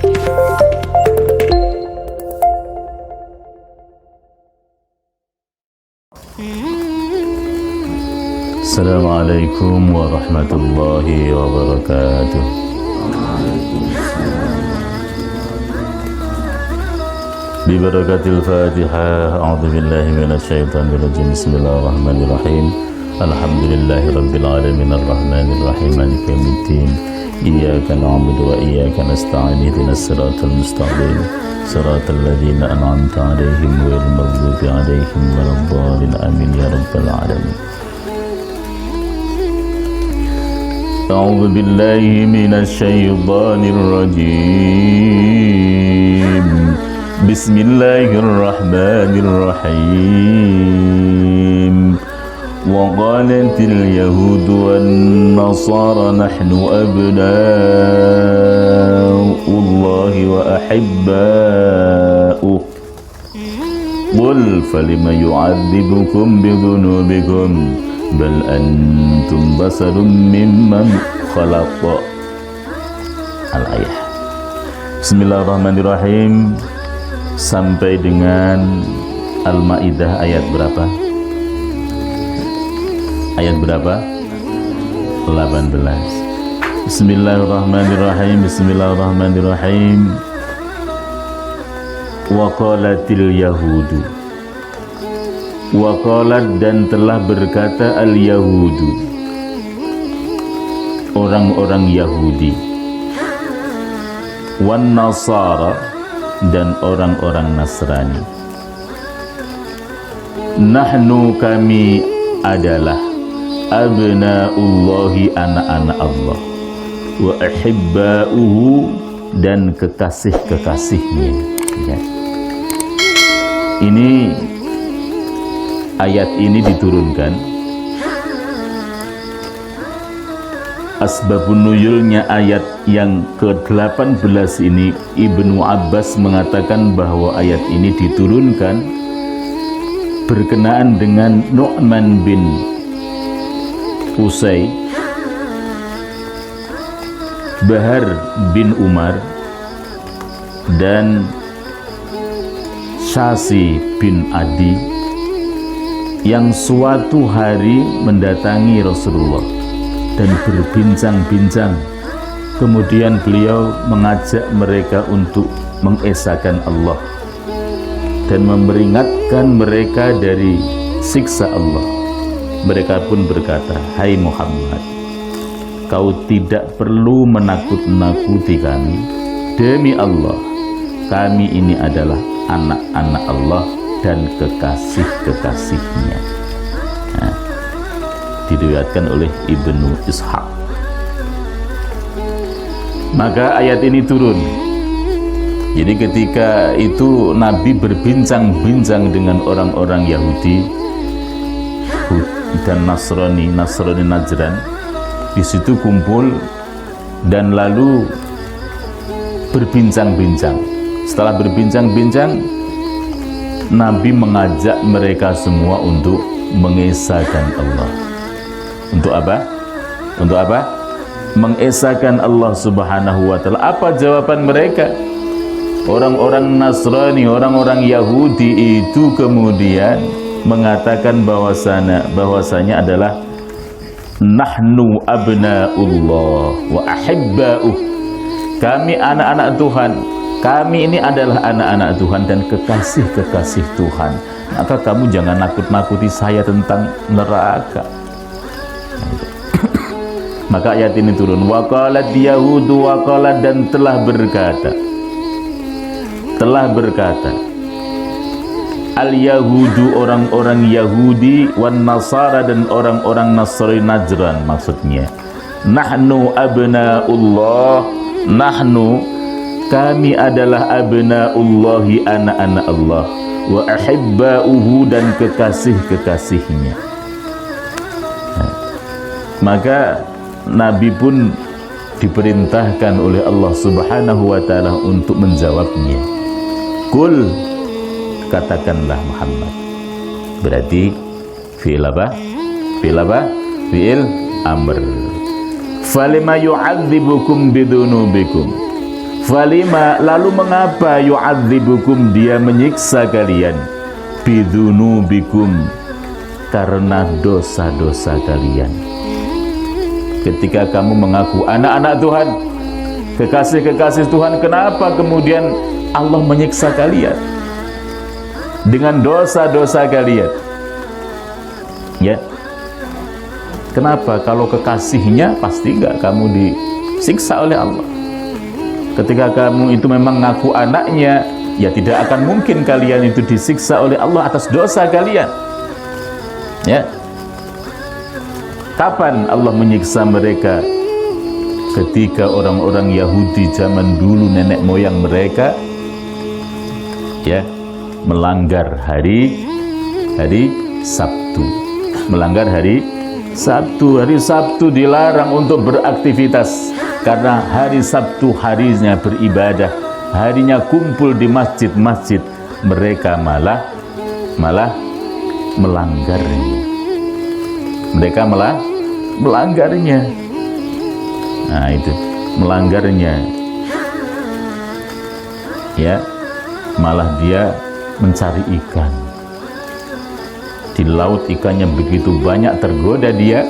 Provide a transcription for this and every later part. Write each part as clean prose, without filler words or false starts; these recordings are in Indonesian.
Assalamualaikum warahmatullahi wabarakatuh. Bibarakatil Fatihah. A'udzu billahi minasyaitonir rajim. Bismillahirrahmanirrahim. Alhamdulillahi rabbil alamin arrahmanir rahim maliki yaumiddin. Iyyaka na'budu wa iyyaka nasta'in. Ihdinas siratal mustaqim. Siratal ladzina an'amta 'alaihim ghairil maghdubi 'alaihim waladdallin. Amin ya rabbal alamin. A'udzu billahi minasyaitonir rajim. Bismillahirrahmanirrahim. Wa qalatil yahudu wan nasara nahnu abna'ullahi wa ahibba'uh. Qul falima yu'adzibukum bidhunubikum bal antum basarun mimman khalaqa. Al-ayah. Bismillahirrahmanirrahim. Sampai dengan Al-Maidah ayat berapa? Ayat berapa? 18. Bismillahirrahmanirrahim. Bismillahirrahmanirrahim. Wa qalatil yahudu. Wa qalat, dan telah berkata al-yahudu, orang-orang Yahudi, wan nasara, dan orang-orang Nasrani. Nahnu, kami adalah abna'ullahi, anak-anak Allah, wa ahibba'uhu, dan kekasih-kekasihnya. Ya. Ini ayat ini diturunkan, asbabun nuzulnya ayat yang ke-18 ini, Ibnu Abbas mengatakan bahwa ayat ini diturunkan berkenaan dengan Nu'man bin Usai, Bahar bin Umar, dan Syasi bin Adi yang suatu hari mendatangi Rasulullah dan berbincang-bincang. Kemudian beliau mengajak mereka untuk mengesahkan Allah dan memperingatkan mereka dari siksa Allah. Mereka pun berkata, "Hai Muhammad, kau tidak perlu menakut-nakuti kami. Demi Allah, kami ini adalah anak-anak Allah dan kekasih-kekasihnya." Nah, diriwayatkan oleh Ibnu Ishaq. Maka ayat ini turun. Jadi ketika itu Nabi berbincang-bincang dengan orang-orang Yahudi dan Nasrani Najran. Di situ kumpul dan lalu berbincang-bincang. Setelah berbincang-bincang, Nabi mengajak mereka semua untuk mengesahkan Allah. Untuk apa? Untuk apa? Mengesahkan Allah Subhanahu wa ta'ala. Apa jawaban mereka? Orang-orang Nasrani, orang-orang Yahudi itu kemudian mengatakan bahwasanya adalah nahnu abna'ullah wa ahibba'uh. Kami anak-anak Tuhan. Kami ini adalah anak-anak Tuhan dan kekasih-kekasih Tuhan. Maka kamu jangan nakut-nakuti saya tentang neraka. Maka ayat ini turun. Wa qalat yahudu wa qalat, dan telah berkata al-yahudu, orang-orang Yahudi, wan nasara, dan orang-orang Nasrani Najran, maksudnya nahnu abna'ullah, nahnu, kami adalah abna'ullahi, anak-anak Allah, wa ahibba'uhu, dan kekasih-kekasihnya. Nah, maka Nabi pun diperintahkan oleh Allah Subhanahu wa ta'ala untuk menjawabnya. Qul, katakanlah Muhammad. Berarti fi'il apa? Fi'il apa? Fi'il amr. Falima yu'adzibukum bidunubikum. Falima, lalu mengapa yu'adzibukum, dia menyiksa kalian, bidzunubikum, karena dosa-dosa kalian. Ketika kamu mengaku anak-anak Tuhan, kekasih-kekasih Tuhan, kenapa kemudian Allah menyiksa kalian dengan dosa-dosa kalian? Ya, kenapa? Kalau kekasihnya pasti enggak kamu disiksa oleh Allah. Ketika kamu itu memang ngaku anaknya, ya tidak akan mungkin kalian itu disiksa oleh Allah atas dosa kalian. Ya, kapan Allah menyiksa mereka? Ketika orang-orang Yahudi zaman dulu, nenek moyang mereka, ya, melanggar hari Sabtu. Melanggar hari Sabtu. Hari Sabtu dilarang untuk beraktivitas, karena hari Sabtu harinya beribadah, harinya kumpul di masjid-masjid. Mereka malah melanggarnya. Mereka malah melanggarnya. Nah, itu melanggarnya. Ya, malah dia mencari ikan. Di laut ikannya begitu banyak, tergoda dia,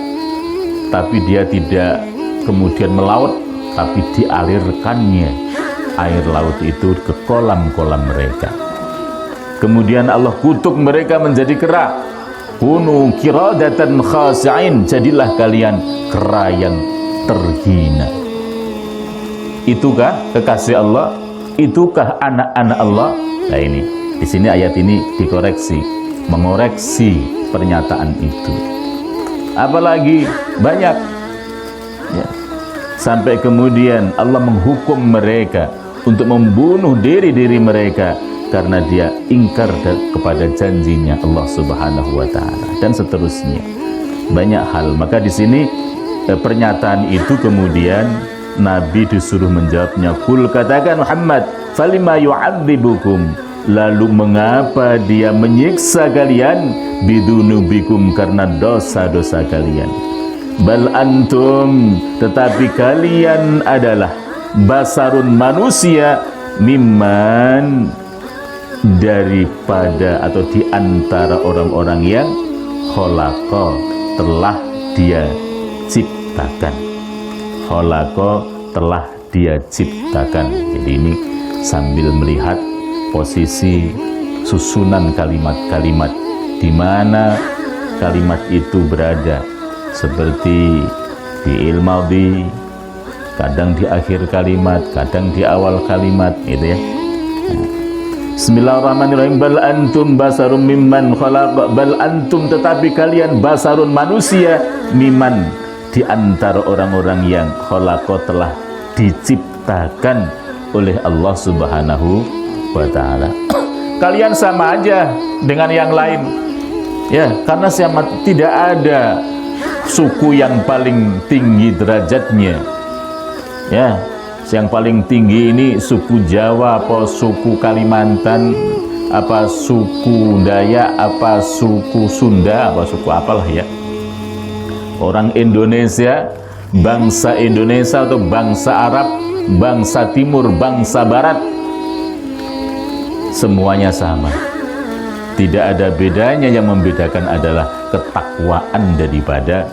tapi dia tidak kemudian melaut, tapi dialirkannya air laut itu ke kolam-kolam mereka. Kemudian Allah kutuk mereka menjadi kera. Kunu qiradatan khasi'in, jadilah kalian kera yang terhina. Itukah kekasih Allah? Itukah anak-anak Allah? Nah, ini di sini ayat ini dikoreksi, mengoreksi pernyataan itu. Apalagi banyak, ya, sampai kemudian Allah menghukum mereka untuk membunuh diri mereka karena dia ingkar kepada janjinya Allah Subhanahu wa taala, dan seterusnya. Banyak hal. Maka di sini pernyataan itu kemudian Nabi disuruh menjawabnya, kul, katakan Muhammad, falima yu'adzibukum, lalu mengapa dia menyiksa kalian, bidzunubikum, karena dosa-dosa kalian. Bal antum, tetapi kalian adalah basarun, manusia, mimman, daripada atau di antara orang-orang yang khalaqa, telah dia ciptakan. Khalaqa, telah dia ciptakan. Jadi ini sambil melihat posisi susunan kalimat-kalimat, di mana kalimat itu berada, seperti di ilmadhi, kadang di akhir kalimat, kadang di awal kalimat, gitu ya. Bismillahirrahmanirrahim. Bal antum basarun mimman khalaq, bal antum, tetapi kalian, basarun, manusia, mimman, di antara orang-orang yang khalaqa, telah diciptakan oleh Allah Subhanahu wa taala. Kalian sama aja dengan yang lain, ya, karena sama, tidak ada suku yang paling tinggi derajatnya, ya. Yang paling tinggi ini suku Jawa, apa suku Kalimantan, apa suku Dayak, apa suku Sunda, apa suku apalah ya. Orang Indonesia, bangsa Indonesia atau bangsa Arab, bangsa Timur, bangsa Barat, semuanya sama. Tidak ada bedanya. Yang membedakan adalah ketakwaan daripada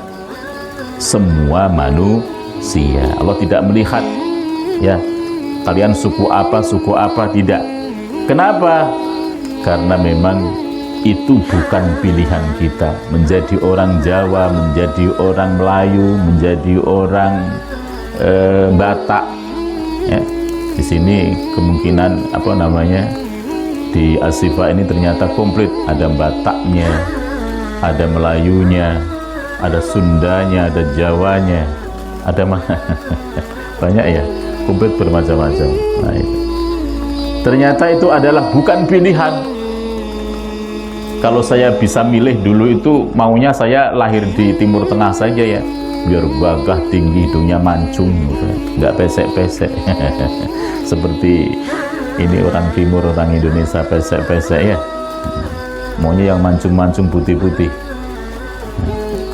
semua manusia. Allah tidak melihat, ya, kalian suku apa, tidak. Kenapa? Karena memang itu bukan pilihan kita. Menjadi orang Jawa, menjadi orang Melayu, menjadi orang Batak, ya. Di sini kemungkinan di Asyifa ini ternyata komplit. Ada Bataknya, ada Melayunya, ada Sundanya, ada Jawanya, ada mana banyak ya, komplit bermacam-macam. Nah, itu ternyata itu adalah bukan pilihan. Kalau saya bisa milih dulu itu, maunya saya lahir di Timur Tengah saja ya, biar gagah tinggi, hidungnya mancung, nggak pesek-pesek. Seperti ini orang Timur, orang Indonesia pesek-pesek ya, maunya yang mancung-mancung, putih-putih.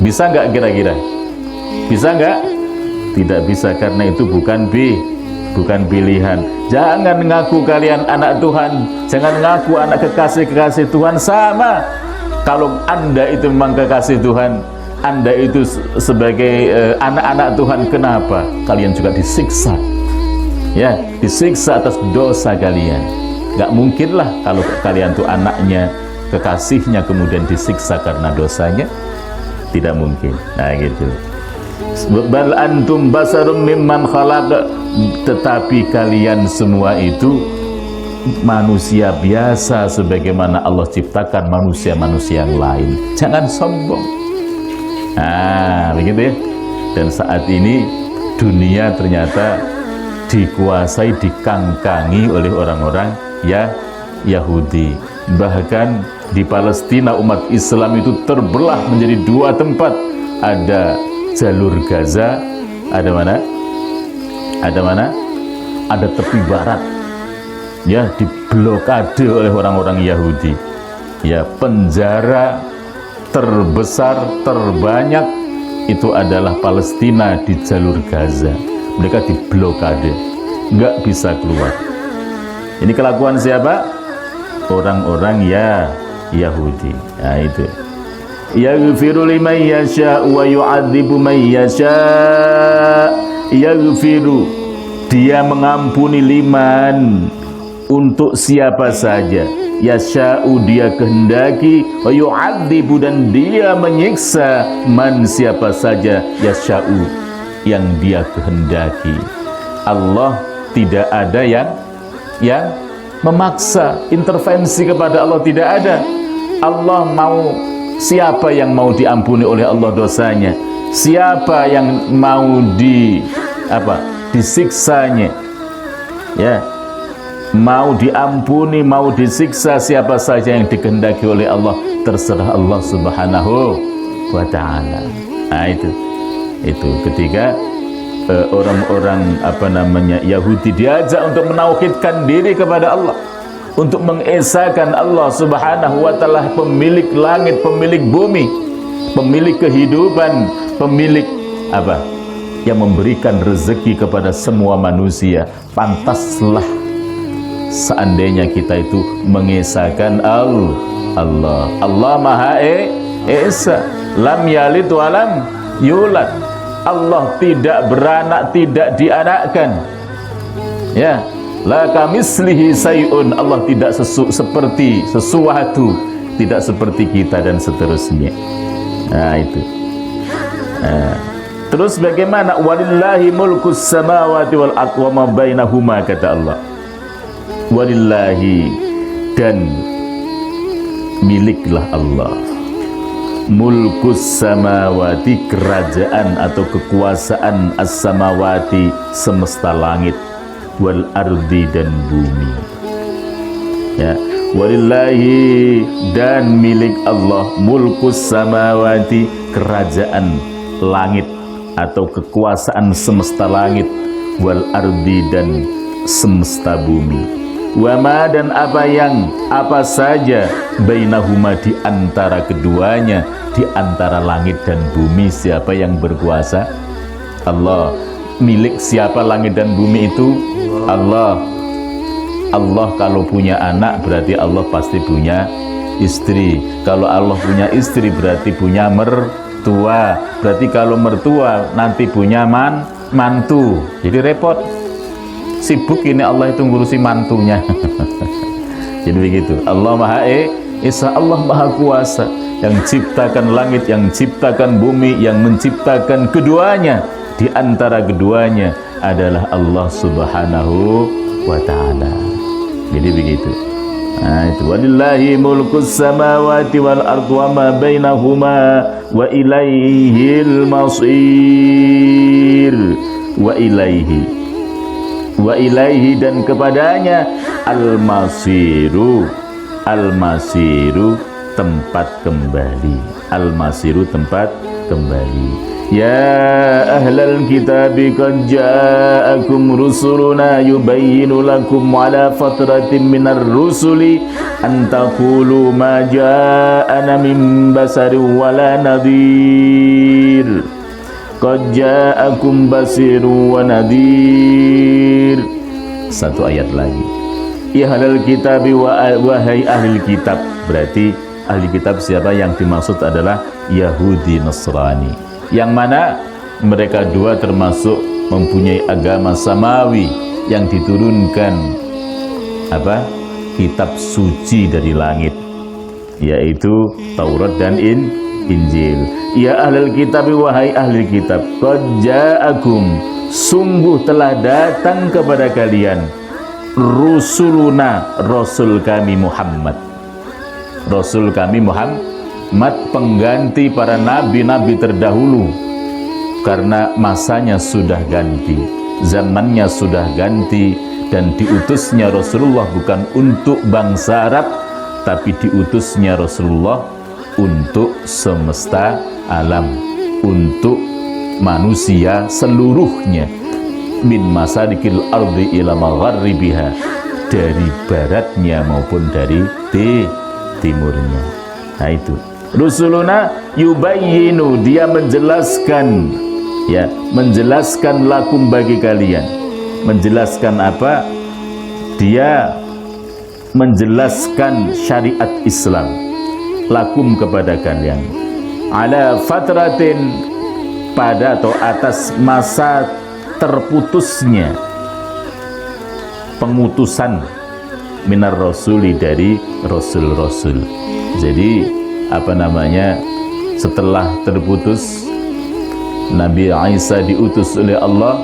Bisa nggak kira-kira? Bisa nggak? Tidak bisa, karena itu bukan bukan pilihan. Jangan ngaku kalian anak Tuhan, jangan ngaku anak kekasih-kekasih Tuhan. Sama, kalau Anda itu memang kekasih Tuhan, Anda itu sebagai anak-anak Tuhan, kenapa kalian juga disiksa? Ya, disiksa atas dosa kalian. Gak mungkin lah kalau kalian tuh anaknya, kekasihnya, kemudian disiksa karena dosanya. Tidak mungkin. Nah gitu. Bal antum basarum mimman khalaq, tetapi kalian semua itu manusia biasa sebagaimana Allah ciptakan manusia-manusia yang lain. Jangan sombong. Nah, begitu ya. Dan saat ini dunia ternyata dikuasai, dikangkangi oleh orang-orang Yahudi. Bahkan di Palestina umat Islam itu terbelah menjadi dua tempat. Ada jalur Gaza, ada mana? Ada mana? Ada tepi barat. Ya, diblokade oleh orang-orang Yahudi. Ya, penjara terbesar, terbanyak itu adalah Palestina di jalur Gaza. Mereka diblokade, nggak bisa keluar. Ini kelakuan siapa? Orang-orang Yahudi. Nah itu. Yaghfiru liman yasha wa yu'adzibu man yasha. Yaghfiru, dia mengampuni liman, untuk siapa saja. Yasha'u, dia kehendaki. Wa yu'adzibu, dan dia menyiksa man, siapa saja. Yasha'u, yang dia kehendaki. Allah tidak ada yang memaksa, intervensi kepada Allah tidak ada. Allah mau, siapa yang mau diampuni oleh Allah dosanya, siapa yang mau disiksanya, ya, mau diampuni, mau disiksa, siapa saja yang dikehendaki oleh Allah, terserah Allah Subhanahu wa ta'ala. Nah itu ketika orang-orang Yahudi diajak untuk menauhidkan diri kepada Allah, untuk mengesahkan Allah Subhanahu wa ta'ala, pemilik langit, pemilik bumi, pemilik kehidupan, pemilik yang memberikan rezeki kepada semua manusia. Pantaslah seandainya kita itu mengesahkan Allah. Allah Maha Esa, lam yalid wa lam yulad. Allah tidak beranak, tidak dianakkan. Ya, la kamislihi sayun, Allah tidak seperti sesuatu, tidak seperti kita, dan seterusnya. Nah itu. Terus bagaimana? Walillahi mulkus samawati wal ardi wa ma bainahuma, kata Allah. Walillahi, dan miliklah Allah, mulkus samawati, kerajaan atau kekuasaan, as-samawati, semesta langit, wal ardi, dan bumi. Ya, walillahi, dan milik Allah, mulkus samawati, kerajaan langit atau kekuasaan semesta langit, wal ardi, dan semesta bumi. Wama, dan apa saja, bainahuma, di antara keduanya, di antara langit dan bumi. Siapa yang berkuasa? Allah. Milik siapa langit dan bumi itu? Allah. Allah kalau punya anak berarti Allah pasti punya istri. Kalau Allah punya istri berarti punya mertua. Berarti kalau mertua nanti punya mantu. Jadi repot. Sibuk ini Allah itu ngurusi mantunya. Jadi begitu. Allah Maha Esa, Allah Maha Kuasa, yang ciptakan langit, yang ciptakan bumi, yang menciptakan keduanya. Di antara keduanya adalah Allah Subhanahu wa ta'ala. Jadi begitu. Nah itu, walillahi mulkus samawati wal ardi wa ma bainahuma wa ilaihil masir. Wa ilaihi, dan kepadanya, al-masiru, tempat kembali. Al-masiru, tempat kembali. Ya ahlal kitabi qad ja'akum rusuluna yubayyinu lakum ala fatratin minar rusuli an taqulu ma ja'ana min basarin wala nadhir. qad ja'akum basirun wa nadhir. Satu ayat lagi, ya ahlul kitab wahai ahli kitab. Berarti ahli kitab siapa? Yang dimaksud adalah Yahudi Nasrani, yang mana mereka dua termasuk mempunyai agama samawi yang diturunkan kitab suci dari langit, yaitu Taurat dan Injil. Ya ahlul kitab wahai ahli kitab, qad ja'akum, sungguh telah datang kepada kalian, rusuluna, rasul kami Muhammad. Rasul kami Muhammad pengganti para nabi-nabi terdahulu, karena masanya sudah ganti, zamannya sudah ganti, dan diutusnya Rasulullah bukan untuk bangsa Arab, tapi diutusnya Rasulullah untuk semesta alam, untuk manusia seluruhnya, min masyariqil ardi ila magharibiha, dari baratnya maupun dari timurnya. Nah itu rusuluna yubayyinu, dia menjelaskan, ya, menjelaskan lakum bagi kalian. Menjelaskan apa? Dia menjelaskan syariat Islam lakum kepada kalian, ala fatratin, pada atau atas masa terputusnya pengutusan minar rasuli, dari rasul-rasul. Jadi setelah terputus Nabi Isa diutus oleh Allah,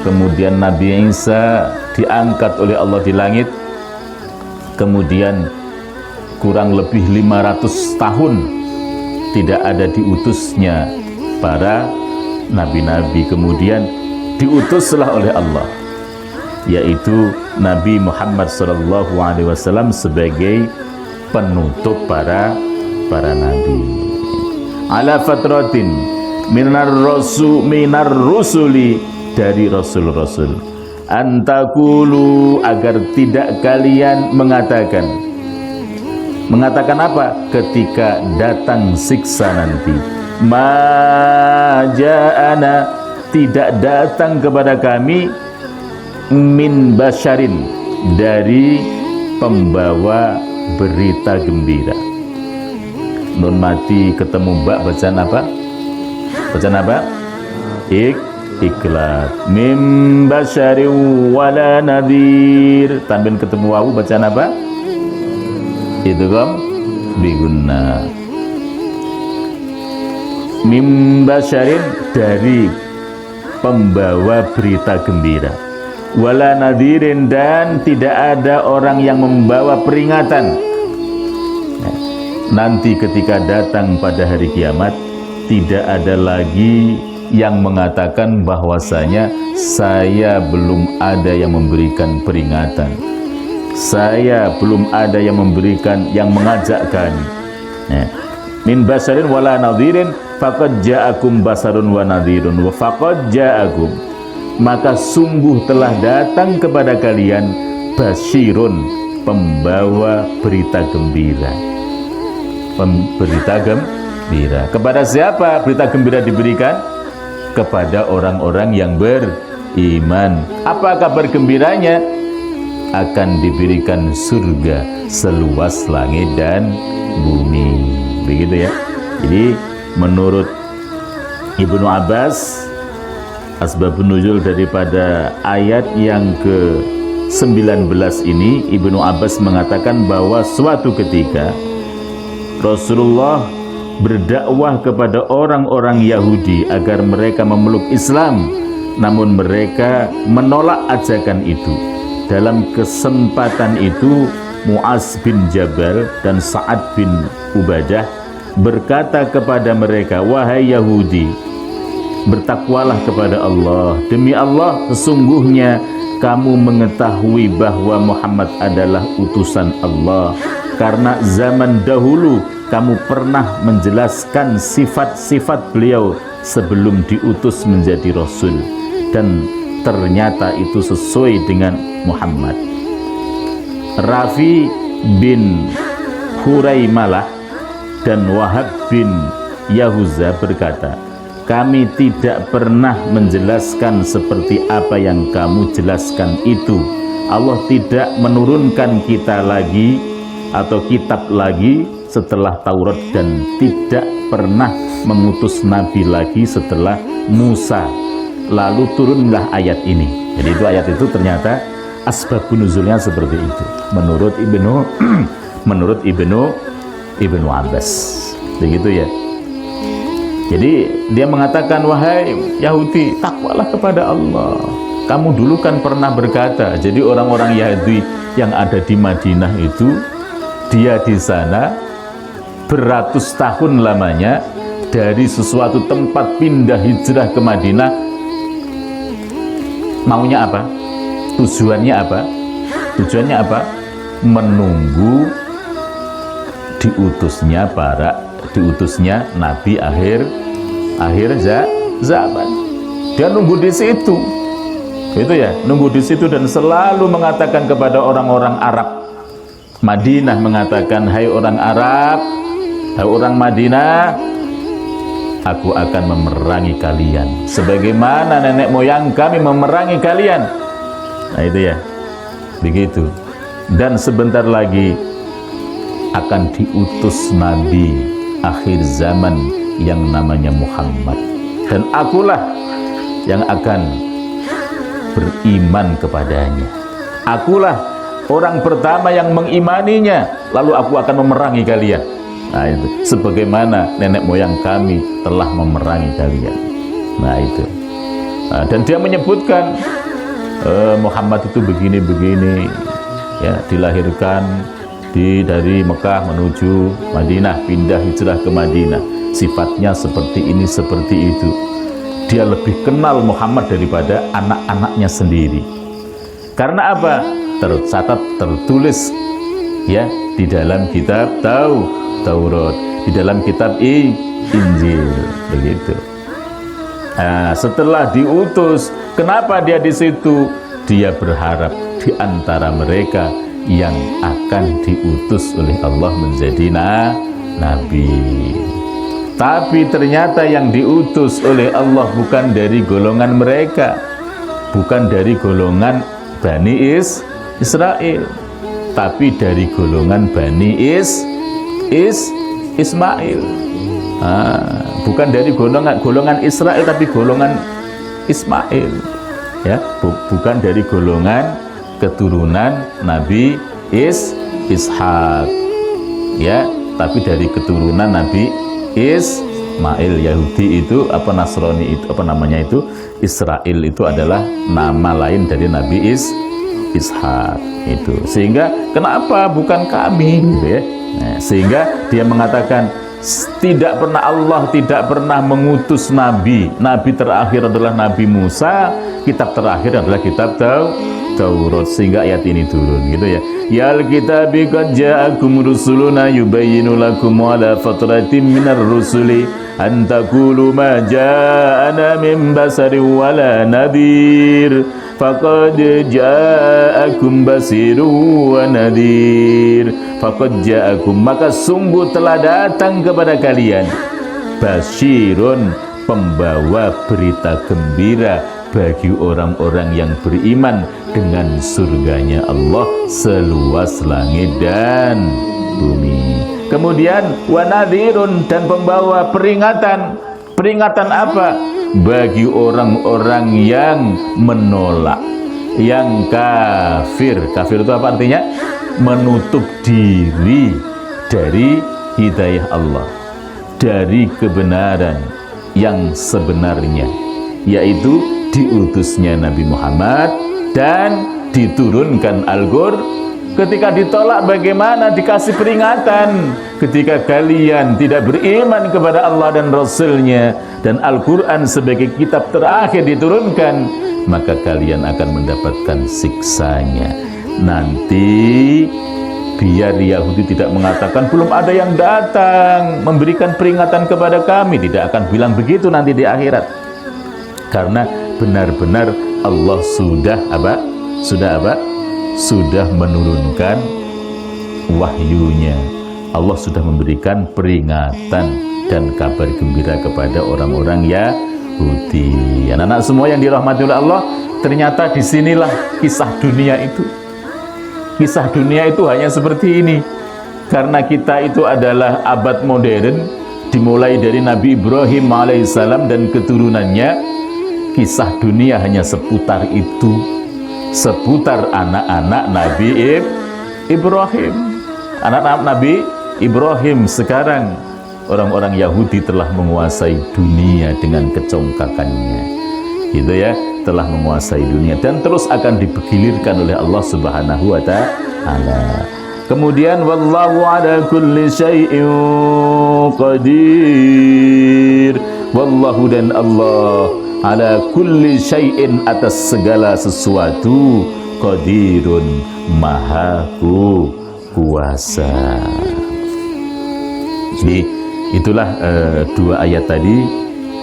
kemudian Nabi Isa diangkat oleh Allah di langit, kemudian kurang lebih 500 tahun tidak ada diutusnya para nabi-nabi, kemudian diutuslah oleh Allah, yaitu Nabi Muhammad SAW sebagai penutup para nabi. Ala fatratin minar rusuli, dari rasul-rasul, antakulu, agar tidak kalian mengatakan apa ketika datang siksa nanti, ma ja'ana, tidak datang kepada kami, min basyarin, dari pembawa berita gembira. Nun mati ketemu bak, bacaan apa? Iklat. Mim basyarin wala nadhir. Tanwin ketemu wawu, bacaan apa? Idgham bigunna. Mim basyarin, dari pembawa berita gembira, wala nadhirin, dan tidak ada orang yang membawa peringatan. Nanti ketika datang pada hari kiamat, tidak ada lagi yang mengatakan bahwasanya saya belum ada yang memberikan peringatan, saya belum ada yang memberikan, yang mengajak kami. Min basarin wala nadhirin faqad ja'akum basarun wa nadhirun wa faqad ja'akum, maka sungguh telah datang kepada kalian basyirun, pembawa berita gembira. Berita gembira kepada siapa? Berita gembira diberikan kepada orang-orang yang beriman. Apa kabar gembiranya? Akan diberikan surga seluas langit dan bumi. Begitu ya. Jadi menurut Ibnu Abbas, asbabun nuzul daripada ayat yang ke-19 ini, Ibnu Abbas mengatakan bahwa suatu ketika Rasulullah berdakwah kepada orang-orang Yahudi agar mereka memeluk Islam, namun mereka menolak ajakan itu. Dalam kesempatan itu Mu'az bin Jabal dan Sa'ad bin Ubadah berkata kepada mereka, wahai Yahudi, bertakwalah kepada Allah. Demi Allah, sesungguhnya kamu mengetahui bahwa Muhammad adalah utusan Allah, karena zaman dahulu kamu pernah menjelaskan sifat-sifat beliau sebelum diutus menjadi Rasul, dan ternyata itu sesuai dengan Muhammad. Rafi bin Huraimalah dan Wahab bin Yahuza berkata, kami tidak pernah menjelaskan seperti apa yang kamu jelaskan itu. Allah tidak menurunkan kita lagi atau kitab lagi setelah Taurat, dan tidak pernah mengutus nabi lagi setelah Musa. Lalu turunlah ayat ini. Jadi itu ayat itu ternyata asbabun nuzulnya seperti itu. Menurut Ibnu Abbas. Begitu ya. Jadi dia mengatakan, wahai Yahudi, takwalah kepada Allah. Kamu dulu kan pernah berkata, jadi orang-orang Yahudi yang ada di Madinah itu, dia di sana beratus tahun lamanya, dari sesuatu tempat pindah hijrah ke Madinah, maunya apa? Tujuannya apa? Tujuannya apa? Menunggu diutusnya Nabi akhir zaman. Dia nunggu di situ, gitu ya, nunggu di situ, dan selalu mengatakan kepada orang-orang Arab Madinah, mengatakan, hai orang Arab, hai orang Madinah, aku akan memerangi kalian sebagaimana nenek moyang kami memerangi kalian. Nah itu ya, begitu. Dan sebentar lagi akan diutus Nabi akhir zaman yang namanya Muhammad, dan akulah yang akan beriman kepadanya. Akulah orang pertama yang mengimaninya, lalu aku akan memerangi kalian. Nah itu, sebagaimana nenek moyang kami telah memerangi kalian. Nah itu. Nah, dan dia menyebutkan Muhammad itu begini-begini, ya, dilahirkan dari Mekah menuju Madinah, pindah hijrah ke Madinah, sifatnya seperti ini, seperti itu. Dia lebih kenal Muhammad daripada anak-anaknya sendiri. Karena apa? Tercatat, tertulis ya di dalam kitab Taurat, di dalam kitab Injil, begitu. Nah, setelah diutus, kenapa dia di situ? Dia berharap di antara mereka yang akan diutus oleh Allah menjadi nabi. Tapi ternyata yang diutus oleh Allah bukan dari golongan mereka, bukan dari golongan Bani Israel, tapi dari golongan Bani Ismail. Bukan dari golongan Israel, tapi golongan Ismail, ya, bukan dari golongan keturunan Nabi Ishak, ya, tapi dari keturunan Nabi Ismail. Yahudi itu apa, Nasrani itu apa namanya itu, Israel itu adalah nama lain dari Nabi Ishak itu. Sehingga kenapa bukan kami, gitu ya. Nah, sehingga dia mengatakan Allah tidak pernah mengutus nabi. Nabi terakhir adalah Nabi Musa, kitab terakhir adalah kitab Taurat, sehingga ayat ini turun, gitu ya. Ya al-kitabi qad ja'akum rusuluna yubayyinu lakum ala fatratin minar rusuli an taqulu ma ja'ana min basarin wala nadhir faqad ja'akum basirun wa nadhir. Faqad ja'akum, maka sungguh telah datang kepada kalian basyirun, pembawa berita gembira bagi orang-orang yang beriman dengan surganya Allah seluas langit dan bumi. Kemudian wanadhirun, dan pembawa peringatan. Peringatan apa? Bagi orang-orang yang menolak, yang kafir. Kafir itu apa artinya? Menutup diri dari hidayah Allah, dari kebenaran yang sebenarnya, yaitu diutusnya Nabi Muhammad dan diturunkan Al-Qur'an. Ketika ditolak bagaimana? Dikasih peringatan. Ketika kalian tidak beriman kepada Allah dan Rasul-Nya, dan Al-Quran sebagai kitab terakhir diturunkan, maka kalian akan mendapatkan siksanya. Nanti biar Yahudi tidak mengatakan belum ada yang datang memberikan peringatan kepada kami, tidak akan bilang begitu nanti di akhirat. Karena benar-benar Allah sudah menurunkan wahyunya. Allah sudah memberikan peringatan dan kabar gembira kepada orang-orang Yahudi. Anak-anak semua yang dirahmati oleh Allah, ternyata disinilah kisah dunia itu. Kisah dunia itu hanya seperti ini. Karena kita itu adalah abad modern, dimulai dari Nabi Ibrahim alaihissalam dan keturunannya, kisah dunia hanya seputar itu, seputar anak-anak Nabi Ibrahim. Anak-anak Nabi Ibrahim sekarang orang-orang Yahudi telah menguasai dunia dengan kecongkakannya, gitu ya, telah menguasai dunia dan terus akan digilirkan oleh Allah Subhanahu wa ta'ala. Kemudian wallahu ala kulli syai'in qadir. Wallahu dan Allah ala kulli syai'in atas segala sesuatu qadirun maha kuasa. Jadi itulah dua ayat tadi.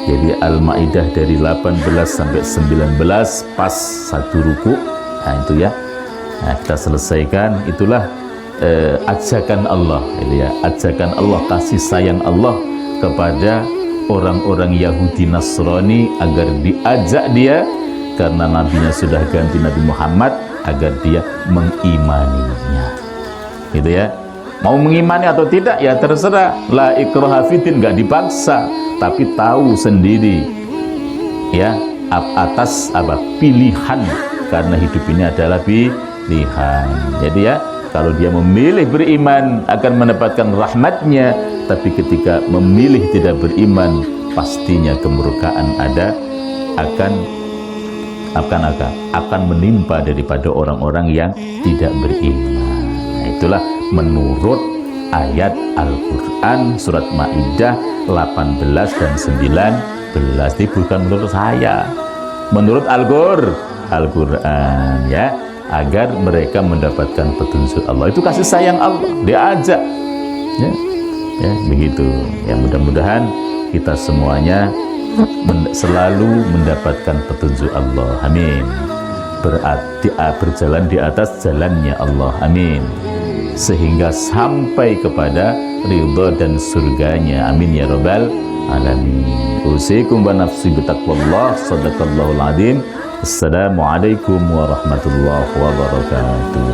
Jadi Al-Maidah dari 18 sampai 19 pas satu ruku. Nah itu ya. Nah, kita selesaikan. Itulah ajakan Allah, ya, ajakan Allah, kasih sayang Allah kepada orang-orang Yahudi Nasrani agar diajak dia, karena nabinya sudah ganti Nabi Muhammad, agar dia mengimaninya, gitu ya. Mau mengimani atau tidak ya terserah, la ikraha fiddin, nggak dipaksa, tapi tahu sendiri ya atas apa pilihan, karena hidup ini adalah pilihan. Jadi ya, kalau dia memilih beriman akan mendapatkan rahmatnya, tapi ketika memilih tidak beriman, pastinya kemurkaan ada akan menimpa daripada orang-orang yang tidak beriman. Nah, itulah menurut ayat Al-Quran surat Maidah 18 dan 19. Ini bukan menurut saya, menurut Al-Quran ya, agar mereka mendapatkan petunjuk Allah. Itu kasih sayang Allah, diajak ya, ya begitu ya. Mudah-mudahan kita semuanya selalu mendapatkan petunjuk Allah, amin. Berjalan di atas jalannya Allah, amin, sehingga sampai kepada ridha dan surganya, amin ya rabbal alamin. Usikum wa nafsi bitaqwallah. Shadaqallahul adzim. Assalamualaikum warahmatullahi wabarakatuh.